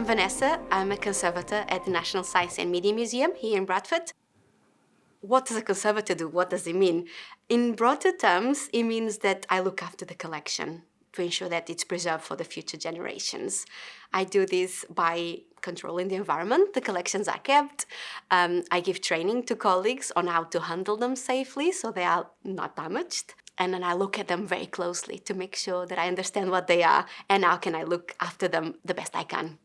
Vanessa. I'm a conservator at the National Science and Media Museum here in Bradford. What does a conservator do? What does it mean? In broader terms, it means that I look after the collection to ensure that it's preserved for the future generations. I do this by controlling the environment the collections are kept. I give training to colleagues on how to handle them safely so they are not damaged. And then I look at them very closely to make sure that I understand what they are and how can I look after them the best I can.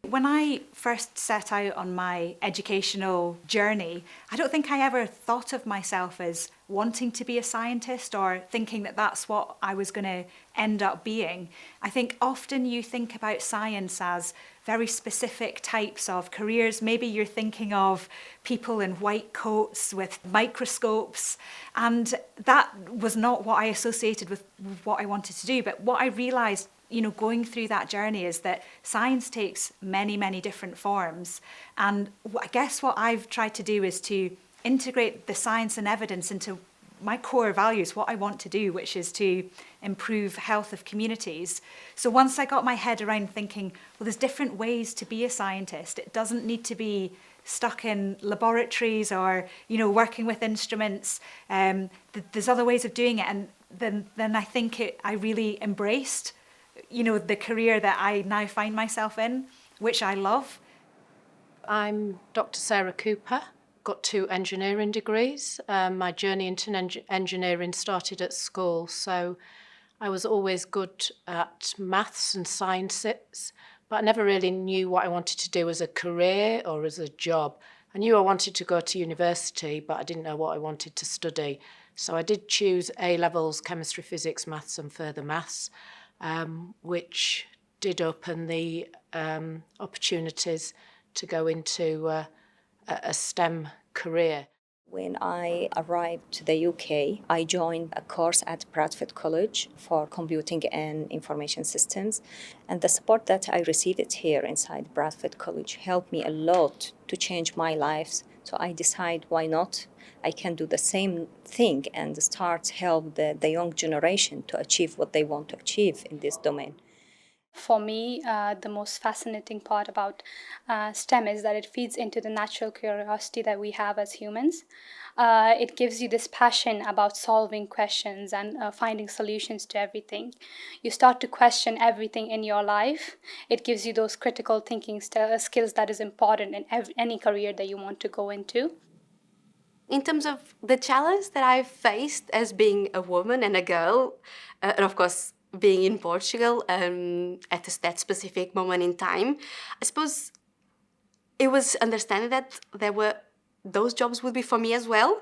When I first set out on my educational journey, I don't think I ever thought of myself as wanting to be a scientist or thinking that that's what I was going to end up being. I think often you think about science as very specific types of careers. Maybe you're thinking of people in white coats with microscopes, and that was not what I associated with what I wanted to do. But what I realised, going through that journey is that science takes many, many different forms. And I guess what I've tried to do is to integrate the science and evidence into my core values, what I want to do, which is to improve health of communities. So once I got my head around thinking, well, there's different ways to be a scientist. It doesn't need to be stuck in laboratories or, working with instruments. There's other ways of doing it. And then I think I really embraced the career that I now find myself in, which I love. I'm Dr. Sarah Cooper, got 2 engineering degrees. My journey into engineering started at school, so I was always good at maths and sciences, but I never really knew what I wanted to do as a career or as a job. I knew I wanted to go to university, but I didn't know what I wanted to study. So I did choose A-levels, chemistry, physics, maths and further maths, which did open the opportunities to go into a STEM career. When I arrived to the UK, I joined a course at Bradford College for computing and information systems. And the support that I received here inside Bradford College helped me a lot to change my life. So I decided, why not? I can do the same thing and start help the young generation to achieve what they want to achieve in this domain. For me, the most fascinating part about STEM is that it feeds into the natural curiosity that we have as humans. It gives you this passion about solving questions and finding solutions to everything. You start to question everything in your life. It gives you those critical thinking skills that is important in any career that you want to go into. In terms of the challenge that I've faced as being a woman and a girl, and of course being in Portugal at that specific moment in time, I suppose it was understanding that those jobs would be for me as well,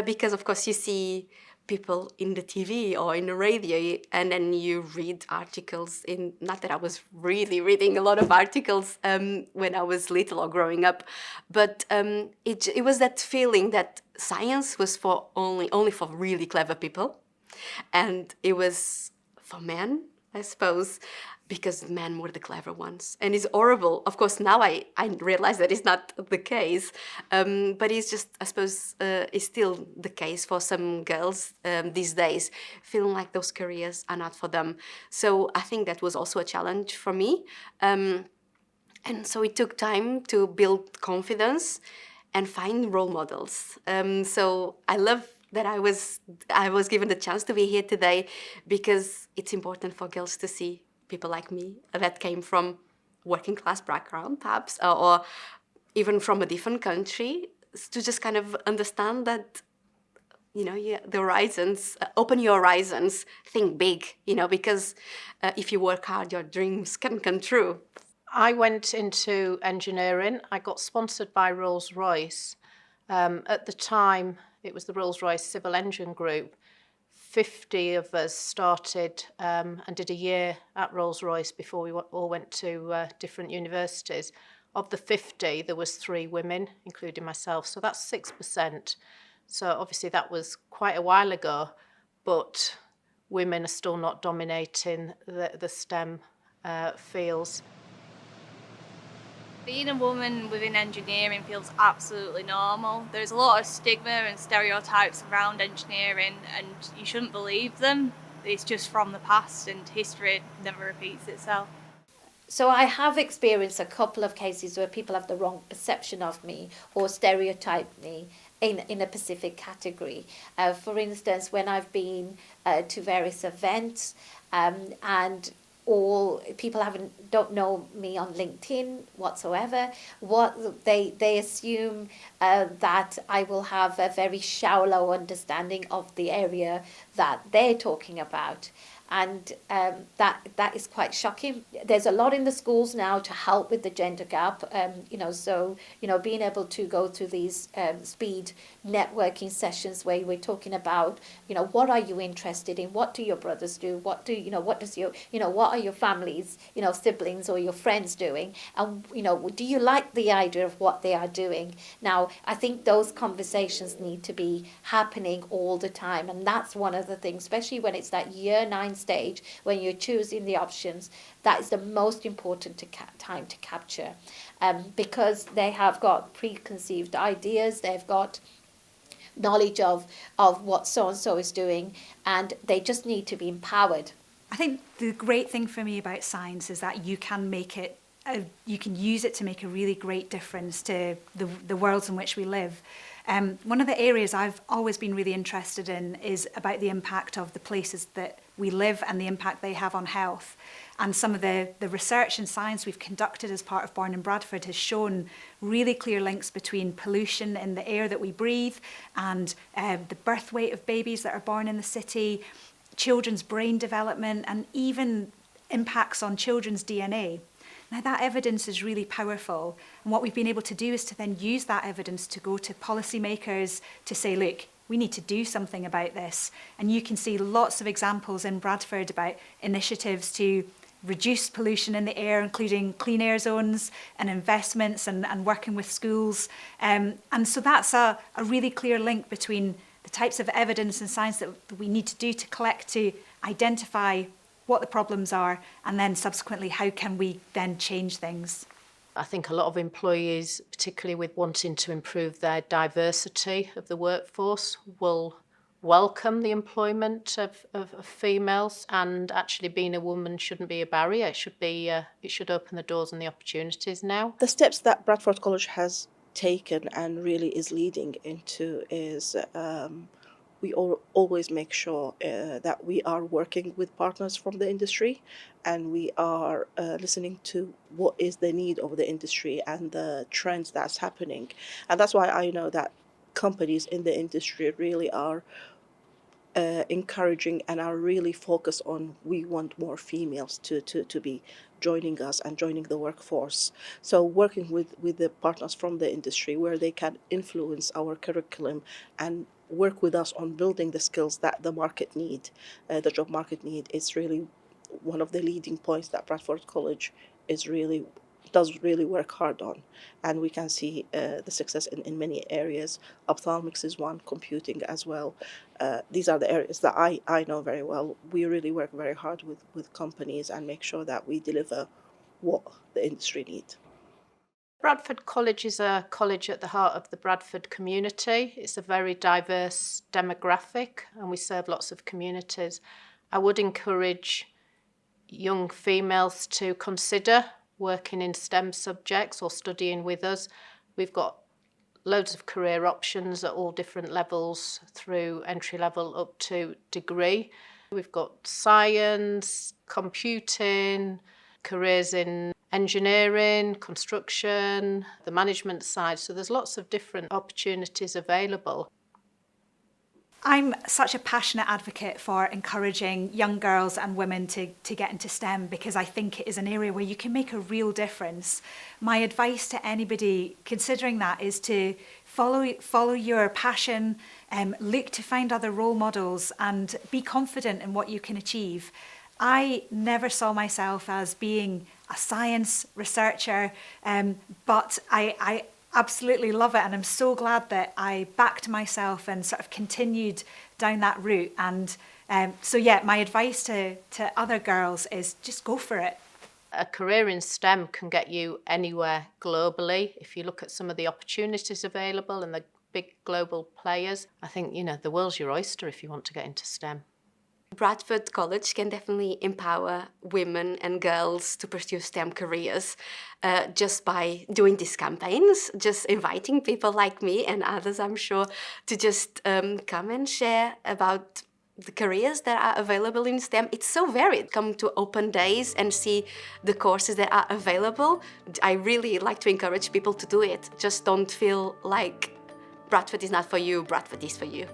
because of course you see people in the TV or in the radio, and then you read articles not that I was really reading a lot of articles when I was little or growing up, but it was that feeling that science was for only for really clever people, and it was for men, I suppose, because men were the clever ones. And it's horrible. Of course, now I realize that it's not the case, but it's just, I suppose, it's still the case for some girls these days, feeling like those careers are not for them. So I think that was also a challenge for me. And so it took time to build confidence and find role models. So I love that I was given the chance to be here today, because it's important for girls to see people like me that came from working class background, perhaps, or even from a different country, to just kind of understand that, the horizons, open your horizons, think big, because if you work hard, your dreams can come true. I went into engineering. I got sponsored by Rolls-Royce. At the time, it was the Rolls-Royce Civil Engine Group. 50 of us started and did a year at Rolls-Royce before we all went to different universities. Of the 50, there was 3 women, including myself, so that's 6%. So obviously that was quite a while ago, but women are still not dominating the STEM fields. Being a woman within engineering feels absolutely normal. There's a lot of stigma and stereotypes around engineering, and you shouldn't believe them. It's just from the past, and history never repeats itself. So I have experienced a couple of cases where people have the wrong perception of me or stereotype me in a specific category. For instance, when I've been to various events and all people don't know me on LinkedIn whatsoever, what they assume that I will have a very shallow understanding of the area that they're talking about. And that is quite shocking. There's a lot in the schools now to help with the gender gap. So being able to go through these speed networking sessions where we're talking about what are you interested in, what do your brothers do, what does your what are your families, siblings or your friends doing, and do you like the idea of what they are doing. Now I think those conversations need to be happening all the time, and that's one of the things, especially when it's that year 9 stage when you're choosing the options. That is the most important time to capture, because they have got preconceived ideas, they've got knowledge of what so and so is doing, and they just need to be empowered. I think the great thing for me about science is that you can make it, you can use it to make a really great difference to the worlds in which we live. One of the areas I've always been really interested in is about the impact of the places that we live and the impact they have on health. And some of the research and science we've conducted as part of Born in Bradford has shown really clear links between pollution in the air that we breathe and the birth weight of babies that are born in the city, children's brain development, and even impacts on children's DNA. Now that evidence is really powerful, and what we've been able to do is to then use that evidence to go to policymakers to say, look, we need to do something about this. And you can see lots of examples in Bradford about initiatives to reduce pollution in the air, including clean air zones and investments and working with schools. And so that's a really clear link between the types of evidence and science that we need to do to collect to identify what the problems are, and then subsequently how can we then change things. I think a lot of employees, particularly with wanting to improve their diversity of the workforce, will welcome the employment of females, and actually being a woman shouldn't be a barrier. It should open the doors and the opportunities now. The steps that Bradford College has taken and really is leading into is we always make sure that we are working with partners from the industry, and we are listening to what is the need of the industry and the trends that's happening. And that's why I know that companies in the industry really are encouraging and are really focused on, we want more females to be joining us and joining the workforce. So working with the partners from the industry where they can influence our curriculum and work with us on building the skills that the market need, the job market need, is really one of the leading points that Bradford College does really work hard on. And we can see the success in many areas. Ophthalmics is one, computing as well. These are the areas that I know very well. We really work very hard with companies and make sure that we deliver what the industry needs. Bradford College is a college at the heart of the Bradford community. It's a very diverse demographic, and we serve lots of communities. I would encourage young females to consider working in STEM subjects or studying with us. We've got loads of career options at all different levels, through entry level up to degree. We've got science, computing, careers in engineering, construction, the management side. So there's lots of different opportunities available. I'm such a passionate advocate for encouraging young girls and women to get into STEM, because I think it is an area where you can make a real difference. My advice to anybody considering that is to follow your passion, look to find other role models and be confident in what you can achieve. I never saw myself as being a science researcher, but I absolutely love it, and I'm so glad that I backed myself and sort of continued down that route. And so yeah, my advice to other girls is just go for it. A career in STEM can get you anywhere globally. If you look at some of the opportunities available and the big global players, I think, the world's your oyster if you want to get into STEM. Bradford College can definitely empower women and girls to pursue STEM careers just by doing these campaigns, just inviting people like me and others, I'm sure, to just come and share about the careers that are available in STEM. It's so varied. Come to open days and see the courses that are available. I really like to encourage people to do it. Just don't feel like Bradford is not for you, Bradford is for you.